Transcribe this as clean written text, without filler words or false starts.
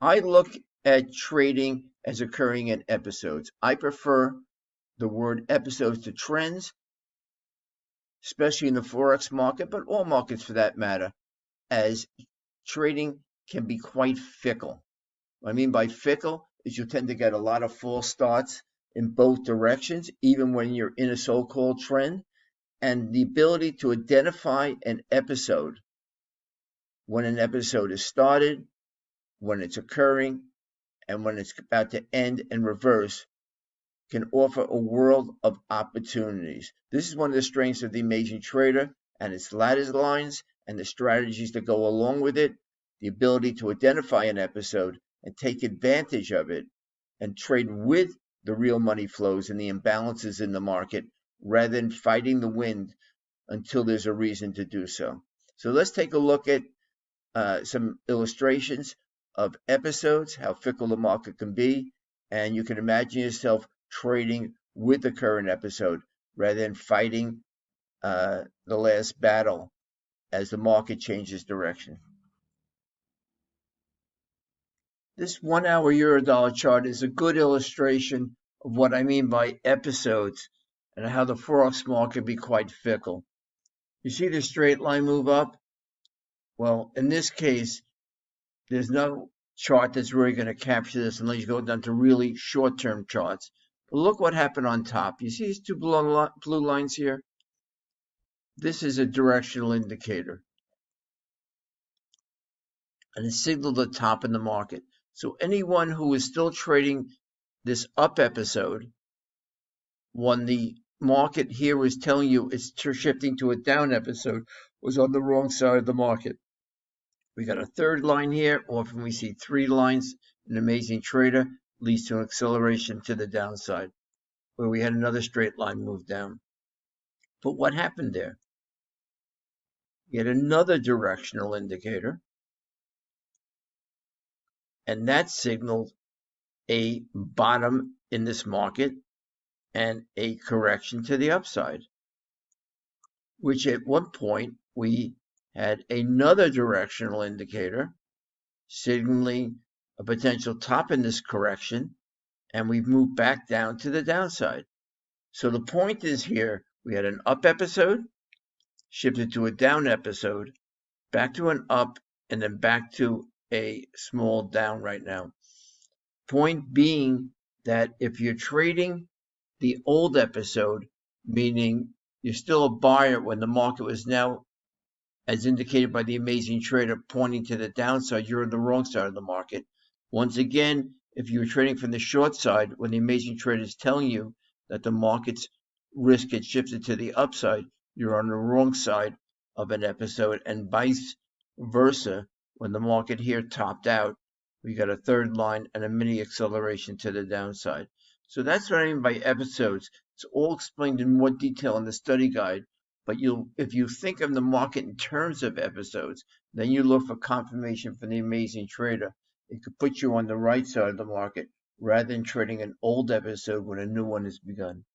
I look at trading as occurring in episodes. I prefer the word episodes to trends, especially in the Forex market, but all markets for that matter, as trading can be quite fickle. What I mean by fickle is you tend to get a lot of false starts in both directions, even when you're in a so-called trend, and the ability to identify an episode, when an episode is started, when it's occurring, and when it's about to end and reverse, can offer a world of opportunities. This is one of the strengths of the Amazing Trader and its ladder lines and the strategies that go along with it, the ability to identify an episode and take advantage of it and trade with the real money flows and the imbalances in the market rather than fighting the wind until there's a reason to do so. So let's take a look at some illustrations of episodes, how fickle the market can be, and you can imagine yourself trading with the current episode rather than fighting the last battle as the market changes direction. This 1 hour Euro-dollar chart is a good illustration of what I mean by episodes and how the Forex market can be quite fickle. You see the straight line move up? Well, in this case, there's no chart that's really going to capture this unless you go down to really short-term charts. But look what happened on top. You see these two blue lines here? This is a directional indicator. And it signaled the top in the market. So anyone who is still trading this up episode, when the market here was telling you it's shifting to a down episode, was on the wrong side of the market. We got a third line here. Often we see three lines. An Amazing Trader leads to an acceleration to the downside, where we had another straight line move down. But what happened there? We had another directional indicator, and that signaled a bottom in this market and a correction to the upside, which at one point we had another directional indicator signaling a potential top in this correction, and we've moved back down to the downside. So the point is here, we had an up episode, shifted to a down episode, back to an up, and then back to a small down right now. Point being that if you're trading the old episode, meaning you're still a buyer when the market was now, as indicated by the Amazing Trader, pointing to the downside, you're on the wrong side of the market. Once again, if you're trading from the short side, when the Amazing Trader is telling you that the market's risk gets shifted to the upside, you're on the wrong side of an episode, and vice versa. When the market here topped out, we got a third line and a mini acceleration to the downside. So that's what I mean by episodes. It's all explained in more detail in the study guide, but if you think of the market in terms of episodes, then you look for confirmation from the Amazing Trader. It could put you on the right side of the market rather than trading an old episode when a new one has begun.